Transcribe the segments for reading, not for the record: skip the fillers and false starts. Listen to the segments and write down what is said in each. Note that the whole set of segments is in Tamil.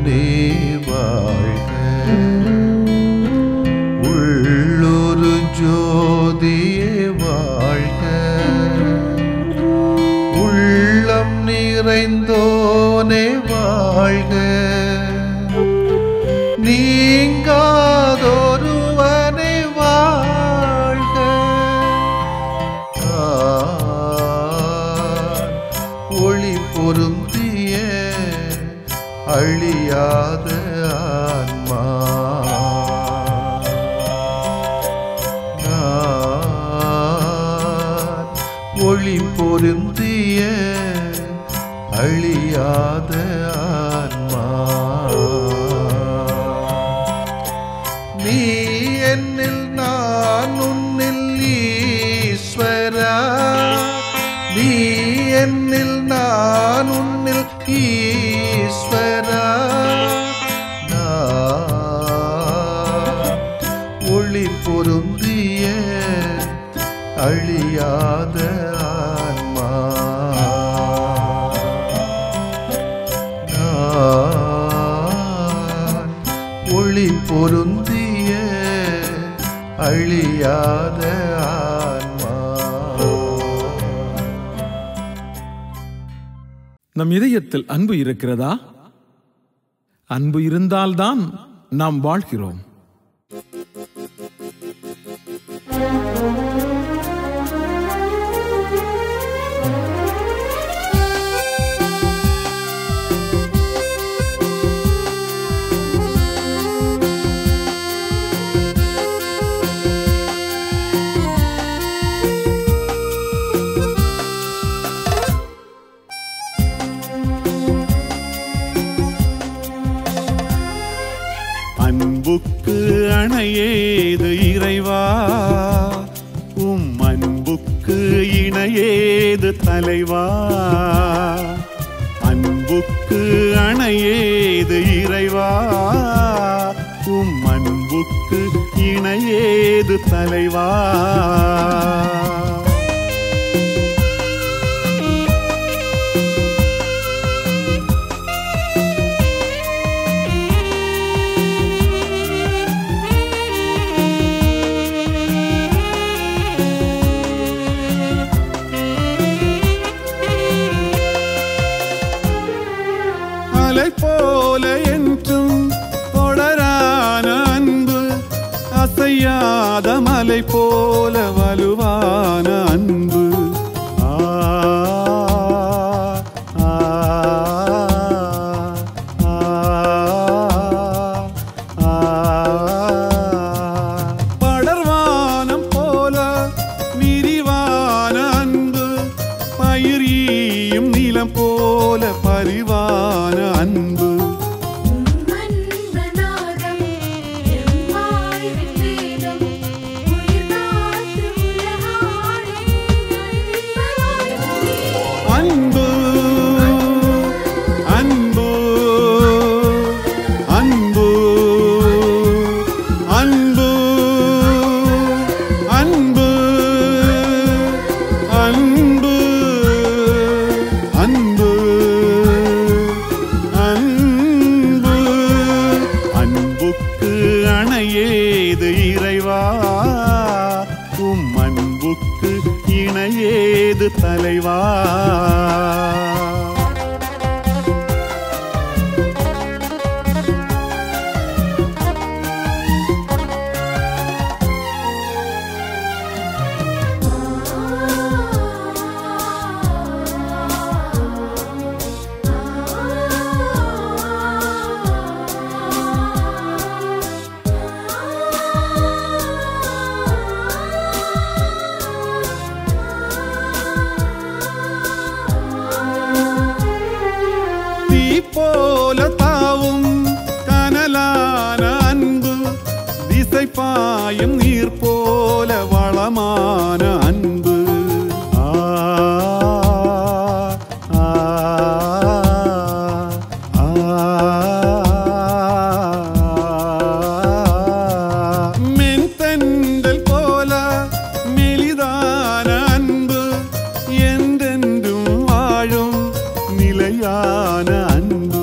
தேவனே வாழ்க. உள்ளொரு ஜோதியே வாழ்க. உள்ளம் நிறைந்தோனே வாழ்க. நீங்காதொருவனே வாழ்க. ஒளி பொருந்திய அழியாத ஆன்மா. ஒளி பொருந்திய அழியாத ஆன்மா. நீ என்னில் நான் உன்னில் ஈஸ்வரா. நீ என்னில் நான் உன்னில் ஈஸ்வரா. ஒளி பொருந்திய அழியாத ஆன்மா. ஒளி பொருந்திய அழியாத ஆன்மா. நம் இதயத்தில் அன்பு இருக்கிறதா? அன்பு இருந்தால்தான் நாம் வாழ்கிறோம். அன்புக்கு அணையேது இறைவா, உம் அன்புக்கு இணையேது தலைவா. அன்புக்கு அணையேது இறைவா, உம் அன்புக்கு இணையேது தலைவா. அலை போல என்றும் தொடரான அன்பு, அசையாத மலை போல வலுவான அன்பு. படர்வானம் போல விரிவான அன்பு, பயிரியும் நிலம் போல பரிவான அன்பு. அன்பு அன்பு அன்பு அன்பு அன்பு அன்பு அன்பு அன்பு. அன்புக்கு அணையேது இறைவா, உம் அன்புக்கு இணையேது தலைவா. போல தாவும் கனலான அன்பு, திசை பாயும் நீர் போல வளமான அன்பு. மென்தென்றல் போல மெலிதான அன்பு, என்றென்றும் வாழும் நிலையான அன்பு.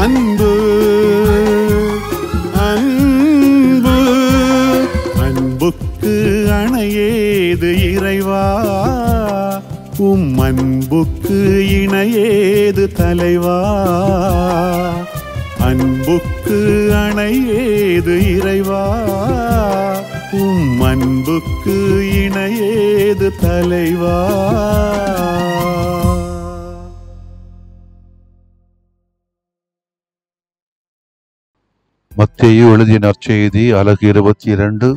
அன்பு அன்பு அன்புக்கு அணையேது இறைவா, அன்புக்கு இணையேது தலைவா. அன்புக்கு அணையேது இறைவா, அன்புக்கு இணையேது தலைவா. மத்தேயு எழுதிய நற்செய்தி அலகு 22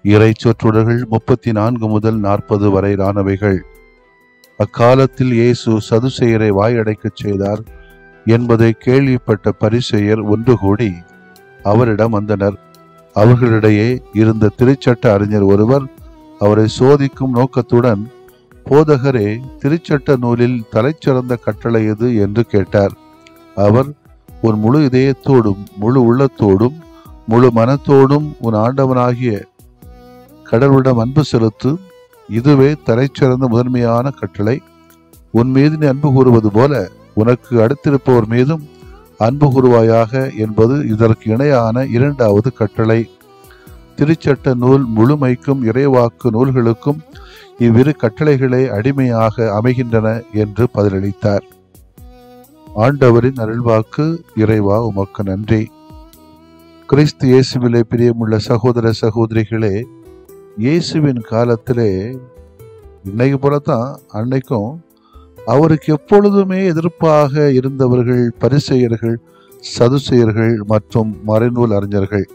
இறை சொற்றொடர்கள் 34 முதல் 40 வரையிலானவைகள். அக்காலத்தில் இயேசு சதுசேயரை வாயடைக்கச் செய்தார் என்பதை கேள்விப்பட்ட பரிசேயர் ஒன்று கூடி அவரிடம் வந்தனர். அவர்களிடையே இருந்த திருச்சட்ட அறிஞர் ஒருவர் அவரை சோதிக்கும் நோக்கத்துடன், போதகரே, திருச்சட்ட நூலில் தலைச்சிறந்த கட்டளை எது என்று கேட்டார். அவர், உன் முழு இதயத்தோடும் முழு உள்ளத்தோடும் முழு மனத்தோடும் உன் ஆண்டவனாகிய கடவுளிடம் அன்பு செலுத்து, இதுவே தலைச்சிறந்த முதன்மையான கட்டளை. உன் மீது நீ அன்பு கூறுவது போல உனக்கு அடுத்திருப்பவர் மீதும் அன்பு கூறுவாயாக என்பது இதற்கு இணையான இரண்டாவது கட்டளை. திருச்சட்ட நூல் முழுமைக்கும் இறைவாக்கு நூல்களுக்கும் இவ்விரு கட்டளைகளே அடிமையாக அமைகின்றன என்று பதிலளித்தார். ஆண்டவரின் அருள்வாக்கு. இறைவா உமக்கு நன்றி. கிறிஸ்து இயேசுவிலே பிரியமுள்ள சகோதர சகோதரிகளே, இயேசுவின் காலத்திலே இன்னைக்கு போலத்தான் அன்னைக்கும் அவருக்கு எப்பொழுதுமே எதிர்ப்பாக இருந்தவர்கள் பரிசேயர்கள், சதுசேயர்கள் மற்றும் மறைநூல் அறிஞர்கள்.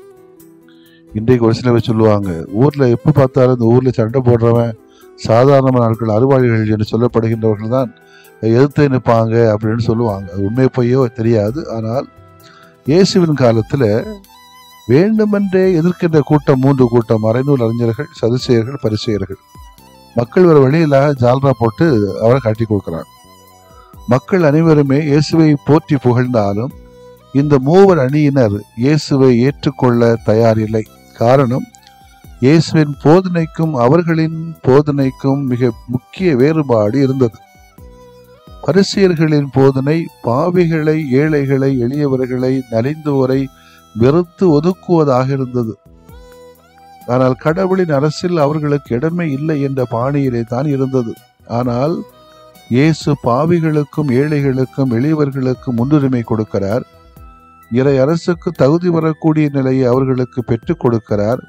இன்றைக்கு ஒரு சிலர் சொல்லுவாங்க, ஊர்ல எப்ப பார்த்தாலும் இந்த ஊர்ல சண்டை போடுறவன் சாதாரண நாட்கள் அறிவாளிகள் என்று சொல்லப்படுகின்றவர்கள் தான் எதிர்த்து நிற்பாங்க அப்படின்னு சொல்லுவாங்க. அது உண்மை பொய்யோ தெரியாது. ஆனால் இயேசுவின் காலத்துல வேண்டுமென்றே எதிர்க்கின்ற கூட்டம் 3 கூட்டம்: மறைநூல் அறிஞர்கள், சதுசேயர்கள், பரிசேயர்கள். மக்கள் ஒரு வழியில ஜால்ரா போட்டு அவரை காட்டி கொடுக்கிறாங்க. மக்கள் அனைவருமே இயேசுவை போற்றி புகழ்ந்தாலும் இந்த மூவர் அணியினர் இயேசுவை ஏற்றுக்கொள்ள தயாரில்லை. காரணம், இயேசுவின் போதனைக்கும் அவர்களின் போதனைக்கும் மிக முக்கிய வேறுபாடு இருந்தது. பரிசேயர்களின் போதனை பாவிகளை, ஏழைகளை, எளியவர்களை, நலிந்தோரை வெறுத்து ஒதுக்குவதாக இருந்தது. ஆனால் கடவுளின் அரசில் அவர்களுக்கு இடமே இல்லை என்ற பாணியிலே தான் இருந்தது. ஆனால் இயேசு பாவிகளுக்கும், ஏழைகளுக்கும், எளியவர்களுக்கும் முன்னுரிமை கொடுக்கிறார். இறை அரசுக்கு தகுதி வரக்கூடிய நிலையை அவர்களுக்கு பெற்றுக் கொடுக்கிறார்.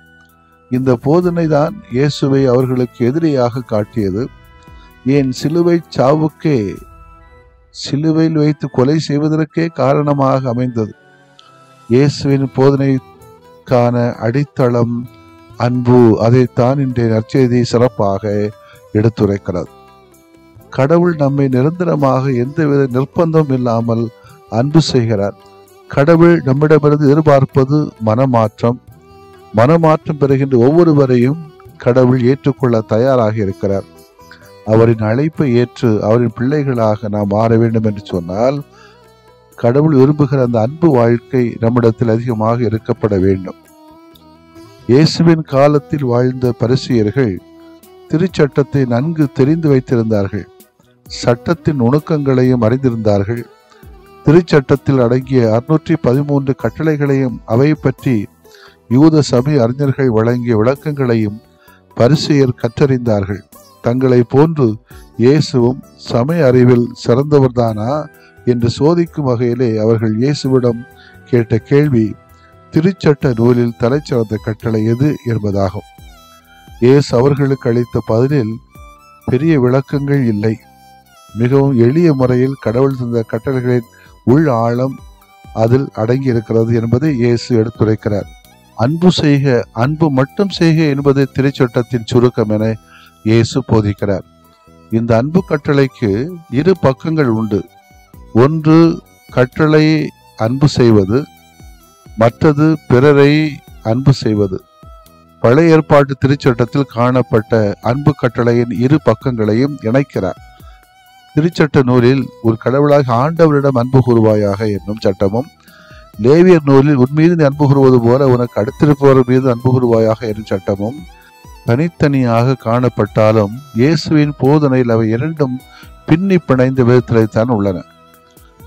இந்த போதனை தான் இயேசுவை அவர்களுக்கு எதிரியாக காட்டியது. ஏன் சிலுவை சாவுக்கே, சிலுவையில் வைத்து கொலை செய்வதற்கே காரணமாக அமைந்தது. இயேசுவின் போதனைக்கான அடித்தளம் அன்பு. அதைத்தான் இன்றைய நற்செய்தி சிறப்பாக எடுத்துரைக்கிறது. கடவுள் நம்மை நிரந்தரமாக எந்தவித நிர்பந்தம் இல்லாமல் அன்பு செய்கிறார். கடவுள் நம்மிடமிருந்து எதிர்பார்ப்பது மனமாற்றம். மனமாற்றம் பெறுகின்ற ஒவ்வொருவரையும் கடவுள் ஏற்றுக்கொள்ள தயாராக இருக்கிறார். அவரின் அழைப்பை ஏற்று அவரின் பிள்ளைகளாக நாம் மாற வேண்டும் என்று சொன்னால் கடவுள் விரும்புகிற அந்த அன்பு வாழ்க்கை நம்மிடத்தில் அதிகமாக இருக்கப்பட வேண்டும். இயேசுவின் காலத்தில் வாழ்ந்த பரிசேயர்கள் திருச்சட்டத்தை நன்கு தெரிந்து வைத்திருந்தார்கள். சட்டத்தின் நுணுக்கங்களையும் அறிந்திருந்தார்கள். திருச்சட்டத்தில் அடங்கிய 613 கட்டளைகளையும் அவை பற்றி யூத சபை அறிஞர்கள் வழங்கிய விளக்கங்களையும் பரிசேயர் கற்றறிந்தார்கள். தங்களை போன்று இயேசுவும் சமய அறிவில் சிறந்தவர்தானா என்று சோதிக்கும் வகையிலே அவர்கள் இயேசுவிடம் கேட்ட கேள்வி திருச்சட்ட நூலில் தலைச்சிறந்த கட்டளை எது என்பதாகும். இயேசு அவர்களுக்கு அளித்த பதிலில் பெரிய விளக்கங்கள் இல்லை. மிகவும் எளிய முறையில் கடவுள் தந்த கட்டளைகளின் உள் ஆழம் அதில் அடங்கி இருக்கிறது என்பதை இயேசு எடுத்துரைக்கிறார். அன்பு செய்க, அன்பு மட்டும் செய்க என்பது திருச்சட்டத்தின் சுருக்கம் என இயேசு போதிக்கிறார். இந்த அன்பு கட்டளைக்கு 2 பக்கங்கள் உண்டு. ஒன்று கட்டளை அன்பு செய்வது, மற்றது பிறரை அன்பு செய்வது. பழைய ஏற்பாட்டு திருச்சட்டத்தில் காணப்பட்ட அன்பு கட்டளையின் 2 பக்கங்களையும் இணைக்கிறார். திருச்சட்ட நூலில் ஒரு கடவுளாக ஆண்டவரிடம் அன்பு கூறுவாயாக என்னும் சட்டமும், லேவியர் நூலில் உன் மீது நீ அன்பு கூறுவது போல உனக்கு அடுத்திருப்பவர் மீது அன்பு கூறுவாயாக என்னும் சட்டமும் தனித்தனியாக காணப்பட்டாலும் இயேசுவின் போதனையில் அவை இரண்டும் பின்னி பிணைந்த விதத்திலே தான் உள்ளன.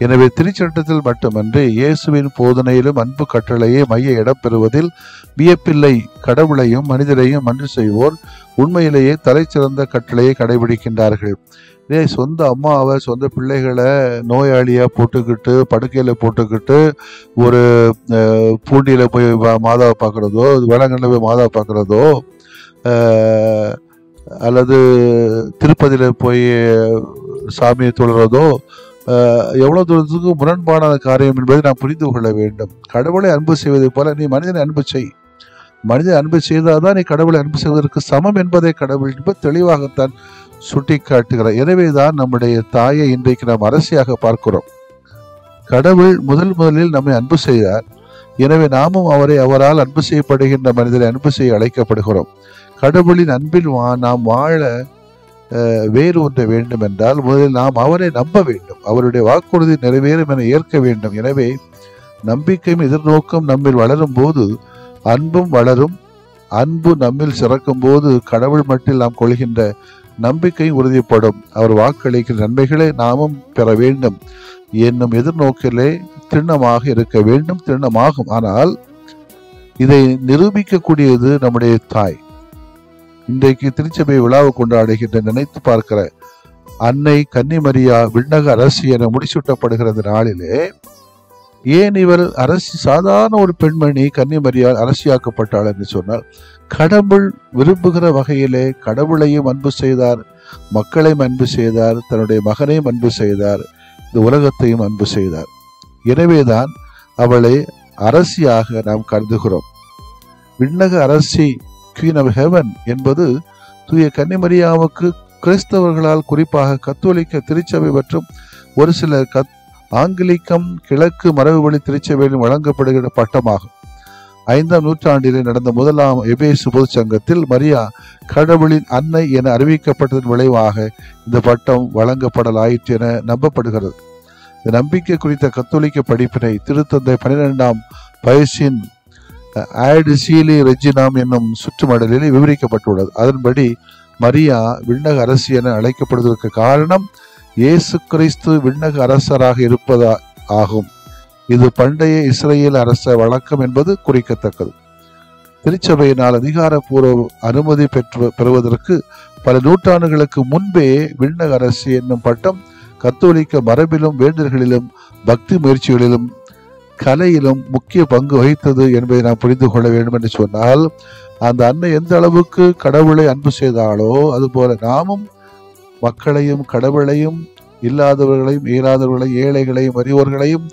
எனவே திருச்சட்டத்தில் மட்டுமன்றி இயேசுவின் போதனையிலும் அன்பு கட்டளையே மைய இடம் பெறுவதில் வியப்பில்லை. கடவுளையும் மனிதரையும் அன்பு செய்வோர் உண்மையிலேயே தலைச்சிறந்த கட்டளையை கடைபிடிக்கின்றார்கள். சொந்த அம்மாவை, சொந்த பிள்ளைகளை நோயாளியா போட்டுக்கிட்டு படுக்கையில போட்டுக்கிட்டு ஒரு பூண்டியில போய் மாதாவை பார்க்கறதோ, வேளாங்கண்ணில போய் மாதாவை பார்க்கறதோ, அல்லது திருப்பதியில போய் சாமியை தொழுறதோ எவ்வளவு தூரத்துக்கு முரண்பாடான காரியம் என்பதை நாம் புரிந்து கொள்ள வேண்டும். கடவுளை அன்பு செய்வதை போல நீ மனிதனை அன்பு செய். மனிதன் அன்பு செய்தால்தான் நீ கடவுளை அன்பு செய்வதற்கு சமம் என்பதை கடவுள் என்பது தெளிவாகத்தான் சுட்டி காட்டுகிறார். எனவேதான் நம்முடைய தாயை இன்றைக்கு நாம் அரசியாக பார்க்கிறோம். கடவுள் முதலில் நம்மை அன்பு செய்தார். எனவே நாமும் அவரால் அன்பு செய்யப்படுகின்ற மனிதரை அன்பு செய்ய அழைக்கப்படுகிறோம். கடவுளின் அன்பில் நாம் வாழ வேறு ஒன்றை வேண்டும் என்றால் முதலில் நாம் அவரை நம்ப வேண்டும். அவருடைய வாக்குறுதி நிறைவேறும் என ஏற்க வேண்டும். எனவே நம்பிக்கையும் எதிர்நோக்கம் நம்மில் வளரும் போது அன்பும் வளரும். அன்பு நம்மில் சிறக்கும் போது கடவுள் மட்டில் நாம் கொள்கின்ற நம்பிக்கை உறுதிப்படும். அவர் வாக்களிக்கிற நன்மைகளை நாமும் பெற வேண்டும் என்னும் எதிர்நோக்கிலே திண்ணமாக இருக்க வேண்டும். திண்ணமாகும். ஆனால் இதை நிரூபிக்கக்கூடியது நம்முடைய தாய். இன்றைக்கு திருச்சபை விழாவை கொண்டாடுகின்ற நினைத்து பார்க்கிற அன்னை கன்னிமரியா விண்ணக அரசி என முடிசூட்டப்படுகிற நாளிலே ஏன் இவர் அரசி சாதாரண ஒரு பெண்மணி கன்னிமரியால் அரசியாக்கப்பட்டாள் என்று சொன்னால், கடவுள் விரும்புகிற வகையிலே கடவுளையும் அன்பு செய்தார், மக்களையும் அன்பு செய்தார், தன்னுடைய மகனையும் அன்பு செய்தார், இந்த உலகத்தையும் அன்பு செய்தார். எனவேதான் அவளை அரசியாக நாம் கருதுகிறோம். விண்ணக அரசி, குவீன் ஆஃப் ஹெவன் என்பது தூய கன்னிமரியாவுக்கு கிறிஸ்தவர்களால், குறிப்பாக கத்தோலிக்க திருச்சபை மற்றும் ஒரு சில ஆங்கிலிக்கம் கிழக்கு மரபுவழி திருச்சபையிலும் வழங்கப்படுகிற பட்டமாகும். 5ஆம் நூற்றாண்டிலே நடந்த முதலாம் எபேசு பொது சங்கத்தில் மரியா கடவுளின் அன்னை என அறிவிக்கப்பட்டதன் விளைவாக இந்த பட்டம் வழங்கப்படலாயிற்று என நம்பப்படுகிறது. இந்த நம்பிக்கை குறித்த கத்தோலிக்க படிப்பினை திருத்தந்தை 12ஆம் பயசின் ஆட் சீலி ரெஜினாம் என்னும் சுற்றுமடலில் விவரிக்கப்பட்டுள்ளது. அதன்படி மரியா விண்ணக அரசி என அழைக்கப்படுவதற்கு காரணம் இயேசு கிறிஸ்து விண்ணக அரசராக இருப்பதா ஆகும். இது பண்டைய இஸ்ரேல் அரச வழக்கம் என்பது குறிக்கத்தக்கது. திருச்சபையினால் அதிகாரப்பூர்வ அனுமதி பெறுவதற்கு பல நூற்றாண்டுகளுக்கு முன்பே விண்ணக அரசி என்னும் பட்டம் கத்தோலிக்க மரபிலும் வேண்டல்களிலும் பக்தி முயற்சிகளிலும் கலையிலும் முக்கிய பங்கு வகித்தது என்பதை நாம் புரிந்து கொள்ள வேண்டும் என்று சொன்னால், அந்த அன்னை எந்த அளவுக்கு கடவுளை அன்பு செய்தாலோ அதுபோல நாமும் மக்களையும் கடவுளையும் இல்லாதவர்களையும் இயலாதவர்களையும் ஏழைகளையும் வறியோர்களையும்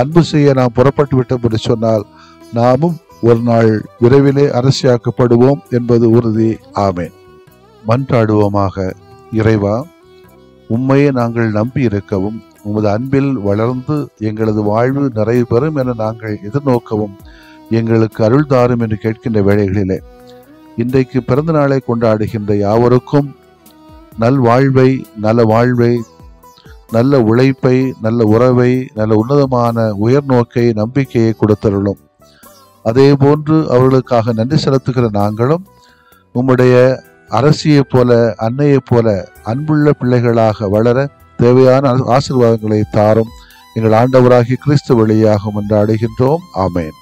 அன்பு செய்ய நாம் புறப்பட்டு விட்டோம் என்று சொன்னால் நாமும் ஒரு நாள் விரைவிலே அரசியாக்கப்படுவோம் என்பது உறுதி. ஆமென். மன்றாடுவோமாக. இறைவா, உம்மையே நாங்கள் நம்பி இருக்கவும் உமது அன்பில் வளர்ந்து எங்களது வாழ்வு நிறைவு பெறும் என நாங்கள் எதிர்நோக்கவும் எங்களுக்கு அருள் தாரும் என்று கேட்கின்ற வேளைகளிலே இன்றைக்கு பிறந்த நாளை கொண்டாடுகின்ற யாவருக்கும் நல்வாழ்வை, நல வாழ்வை, நல்ல உழைப்பை, நல்ல உறவை, நல்ல உன்னதமான உயர்நோக்கை, நம்பிக்கையை கொடுத்தருளும். அதே போன்று அவர்களுக்காக நன்றி செலுத்துகிற நாங்களும் உம்முடைய அரசியைப் போல, அன்னையைப் போல அன்புள்ள பிள்ளைகளாக வளர தேவையான ஆசீர்வாதங்களை தாரும். எங்கள் ஆண்டவராகிய கிறிஸ்து வழியாக மன்றாடுகின்றோம். ஆமென்.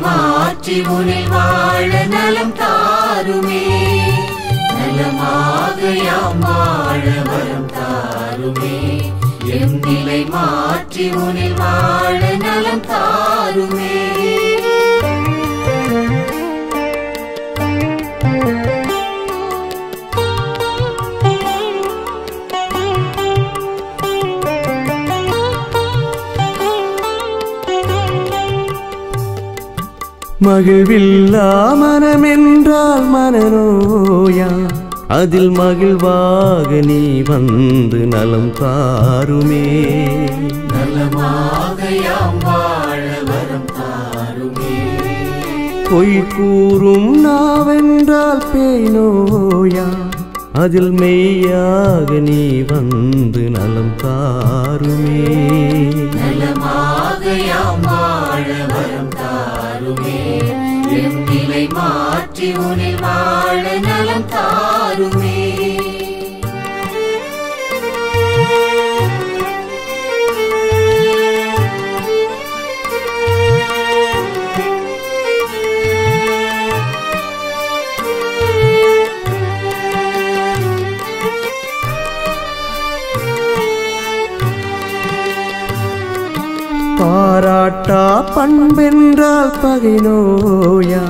மாற்றி உனில் வாழ நலம் தாருமே. நலமாக யாம் வாழ வரம் தாருமே. எம் நிலை மாற்றி உனில் வாழ நலம் தாருமே. மகிழ்வில்லா மனமென்றால் மனநோயா, அதில் மகிழ்வாக நீ வந்து நலம் தாருமே. நலமாக யாம் வாழ வரம் தாருமே. பொய் கூறும் நாவென்றால் பேய் நோயா, அதில் மெய்யாக நீ வந்து நலம் தாருமே. நலமாக யாம் வாழ வரம் தாருமே. எம் நிலை மாற்றி உனில் வாழ நலம் தாருமே. பாராட்டா பண்பென்றால் பகை நோயா,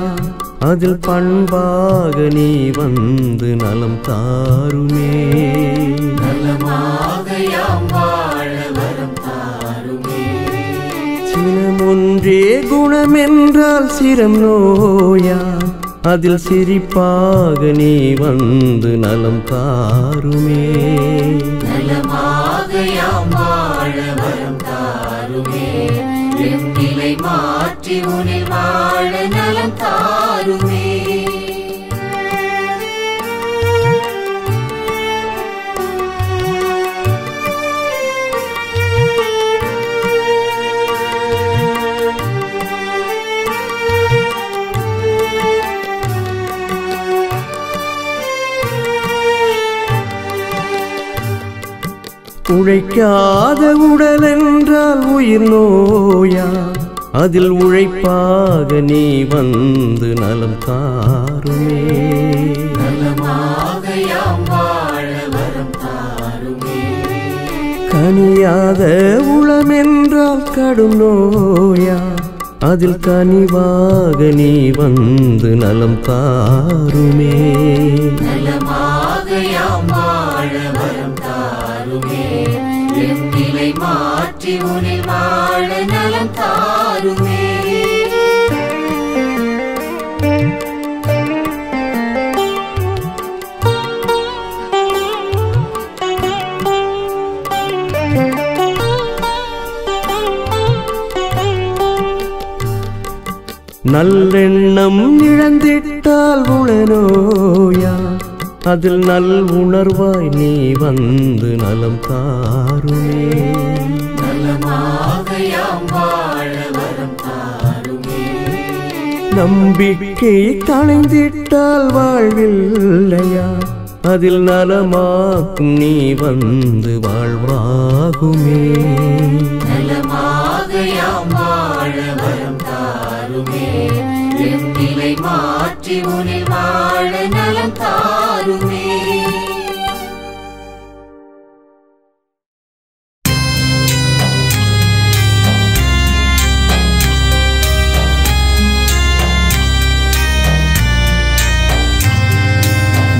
அதில் பண்பாக நீ வந்து நலம் தாருமே. நலமாக யாம் வாழ வரம் தாருமே. சினமொன்றே குணமென்றால் சிரம் நோயா, அதில் சிரிப்பாக நீ வந்து நலம் தாருமே. நலமாக யாம் வாழ வரம் தாருமே. எம் நிலை மாற்றி உனில் வாழ நலம் தாருமே. உழைக்காத உடல் என்றால் உயிர் நோயா, அதில் உழைப்பாக நீ வந்து நலம் தாருமே. நலமாக யாம் வாழ வரம் தாருமே. கனியாத உளமென்றால் கடும் நோயா, அதில் கனிவாக நீ வந்து நலம் தாருமே. நலமாக யாம் வாழ வரம் தாருமே. எம் நிலை மாற்றி உனில் வாழ நலம் தாருமே. நல்லெண்ணம் இழந்திட்டால் உளநோயா, அதில் நல் உணர்வாய் நீ வந்து நலம் தாருமே. நலமாக யாம் வாழ வரம் தாருமே. நம்பிக்கை களைந்திட்டால் வாழ்வில்லையா, அதில் நலமாக்கும் நீ வந்து வாழ்வாகுமே. நலமாக யாம் வாழ வரம் தாருமே. எம் நிலை மாற்றி உனில் வாழ நலம் தாருமே.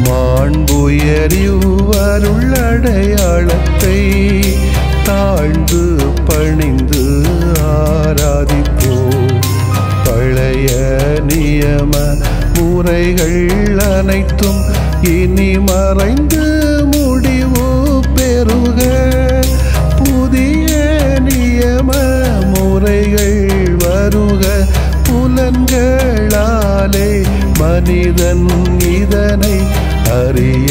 மாண்புயரிவருள்ளடையாளத்தை தாழ்ந்து பணிந்து ஆராதிப்போம். பழைய நியம முறைகள் அனைத்தும் இனி மறைந்து முடிவு பெறுக. புதிய நியம முறைகள் வருக. புலன்களாலே மனிதன் இதனை அறிய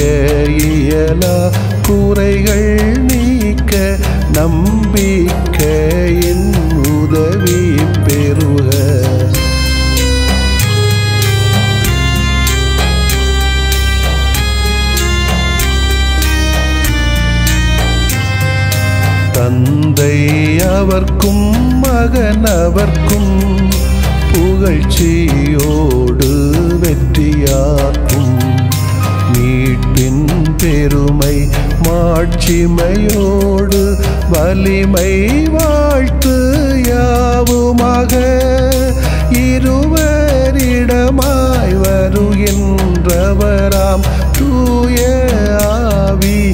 இயலா. குறைகள் நீக்க நம்பிக்கையின் உதவி பெறுக. தந்தை அவர்க்கும் மகன் அவர்க்கும் புகழ்ச்சியோடு வெற்றியாக்கும். மீட்பின் பெருமை மாட்சிமையோடு வலிமை வாழ்த்து யாவுமாக. இருவரிடமாய் வருகின்றவராம் தூய ஆவியானவர்க்கும்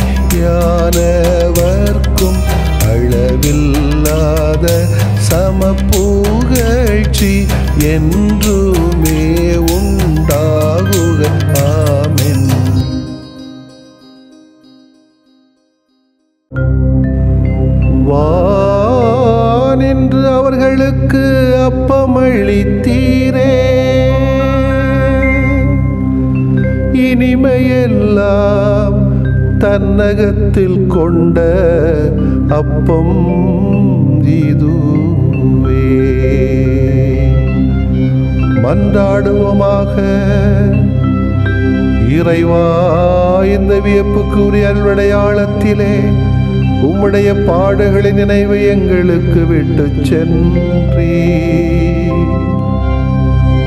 அளவில்லாத சமப்புகழ்ச்சி என்று வானின்று அவர்களுக்கு அப்பமளித்தீரே, இனிமையெல்லாம் தன்னகத்தில் கொண்ட அப்பம் இதுவே. மன்றாடுவோமாக. இறைவா, இந்த வியப்புக்குரிய அல்வடையாளத்திலே உம்முடைய பாடுகளின் நினைவை எங்களுக்கு விட்டு சென்றீ.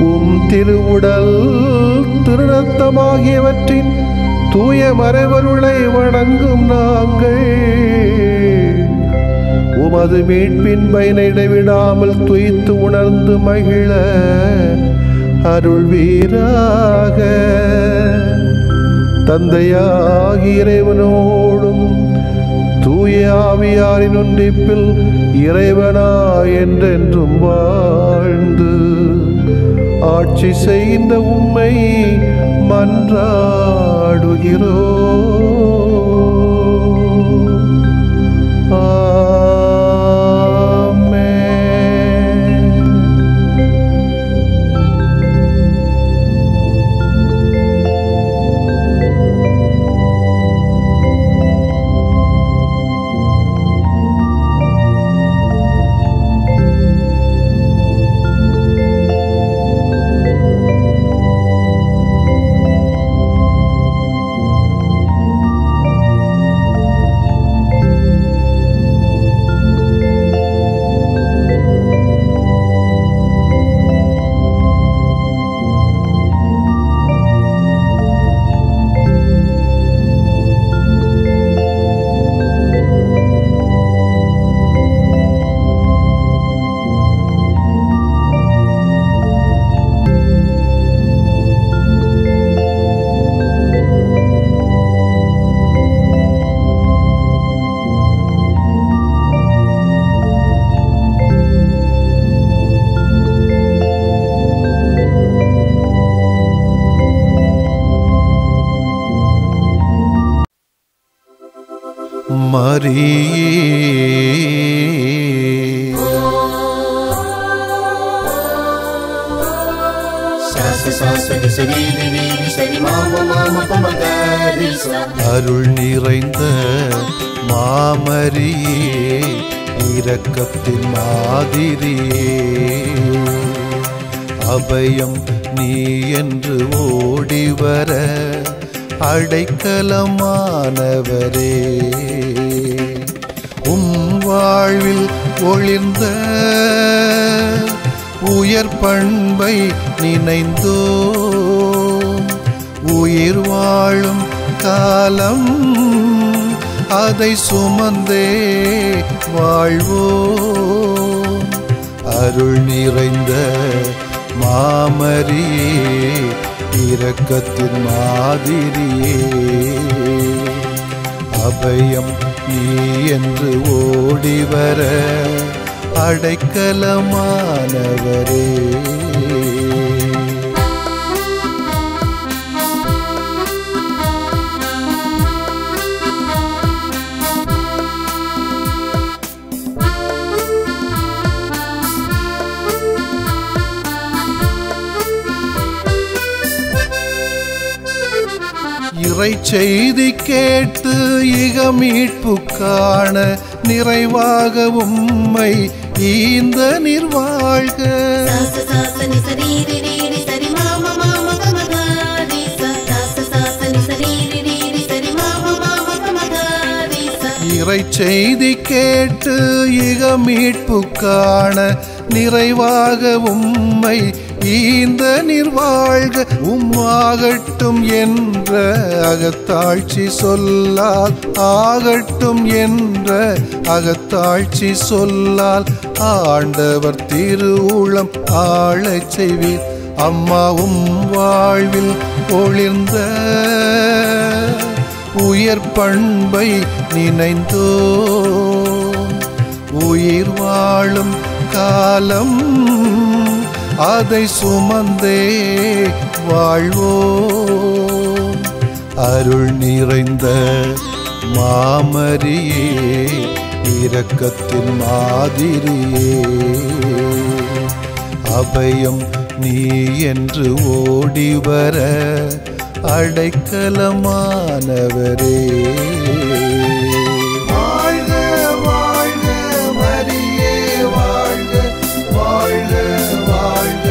உம் திருவுடல் திருநத்தமாகியவற்றின் தூய மறைவருளை வணங்கும் நாங்கள் உமது மீட்பின் பயனை இடைவிடாமல் துய்த்து உணர்ந்து மகிழ அருள்வீராக. தந்தையாகி இறைவனோடும் தூய ஆவியாரின் ஒன்றிப்பில் இறைவனா என்றென்றும் வாழ்ந்து ஆட்சி செய்கின்ற உம்மை மன்றாடுகிறோம். அருள் நிறைந்த மாமரியே, இரக்கத்தின் மாதிரியே, அபயம் நீ என்று ஓடிவர அடைக்கலமானவரே, உம் வாழ்வில் ஒளிர்ந்த உயர் பண்பை நினைந்தோ உயிர் வாழும் காலம் அதை சுமந்தே வாழ்வோம். அருள் நிறைந்த மாமரியே, இரக்கத்தின் மாதிரியே, அபயம் நீ என்று ஓடிவர அடைக்கலமானவரே. இறை செய்தி கேட்டு இக மீட்பு காண நிறைவாக உம்மை ஈந்த நிர்வாழ்க. இறை செய்தி கேட்டு இக மீட்பு காண நிறைவாக உம்மை ஈந்த நிர்வாழ்க. உம்மாகட்டும் என்ற அகத்தாட்சி சொல்லால், ஆகட்டும் என்ற அகத்தாட்சி சொல்லால் ஆண்டவர் திருவுளம் ஆளச் செய்வீர். அம்மாவும் வாழ்வில் ஒளிர்ந்த உயர் பண்பை நினைந்தோ உயிர் வாழும் காலம் அதை சுமந்தே வாழ்வோம். அருள் நிறைந்த மாமரியே இரக்கத்தின் மாதிரியே அபயம் நீ என்று ஓடிவர அடைக்கலமானவரே வாழ்க வாழ்க மரியே வாழ்க வாழ்க வாழ்க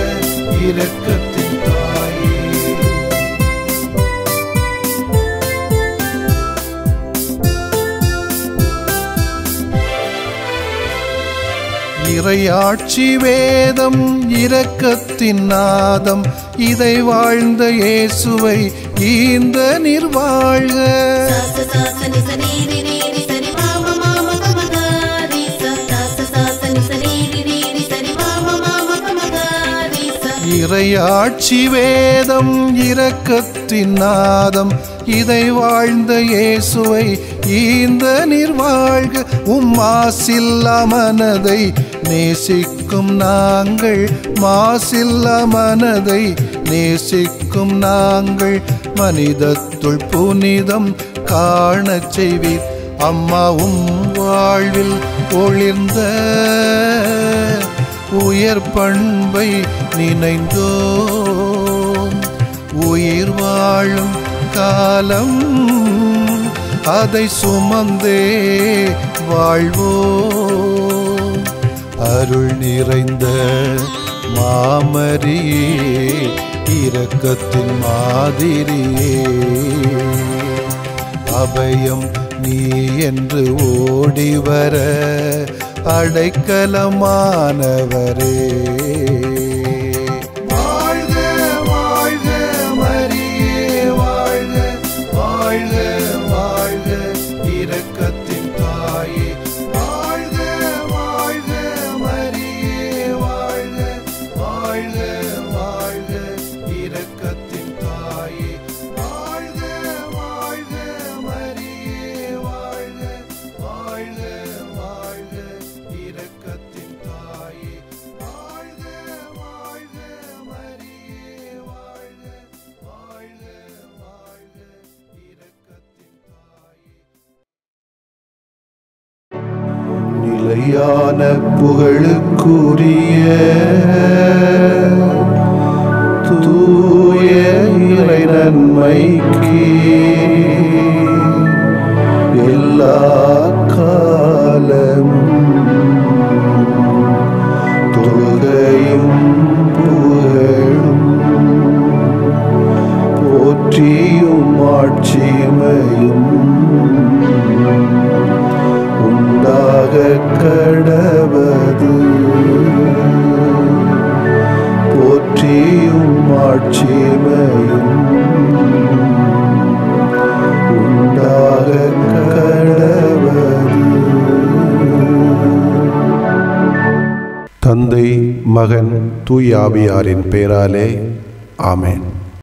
இரக்கத்தின் தாயே இறையாட்சி வேதம் இரக்கத்தின் நாதம் இதை வாழ்ந்த இயேசுவை ஈந்த நிர்வாழ்க இறையாட்சி வேதம் இரக்கத்தின் நாதம் இதை வாழ்ந்த இயேசுவை ஈந்த நிர்வாழ்க மாசில்லா மனதை நேசிக்கும் நாங்கள் மாசில்லா மனதை நேசிக்கும் நாங்கள் மனிதத்துள் புனிதம் காணச் செய்வீர் அம்மாவும் வாழ்வில் ஒளிர்ந்த உயர் பண்பை நினைந்தோம் உயிர் வாழும் காலம் அதை சுமந்தே வாழ்வோம் அருள் நிறைந்த மாமரியே இரக்கத்தின் மாதிரியே அபயம் நீ என்று ஓடிவர அடைக்கலமானவரே வாழ்க வாழ்க மரியே வாழ்க வாழ்க வாழ்க இரக்கத்தின் தாயே வாழ்க வாழ்க மரியே வாழ்க வாழ்க வாழ்க இரக்கத்தின் தாயே வாழ்க வாழ்க மரியே வாழ்க வாழ்க வாழ்க இரக்கத்தின் தாயே வாழ்க வாழ்க மரியே வாழ்க வாழ்க வாழ்க இரக்கத்தின் தாயே நிலையான புகழுக்குரிய தூய இறை நன்மைக்கு எல்லா காலமும் தொழுகையும் புகழும் போற்றியும் ஆட்சிமையும் உண்டாக கடவது போற்றியும் ஆட்சிமையும் உண்டாக கடவது. தந்தை மகன் தூய ஆவியாரின் பெயராலே ஆமென்.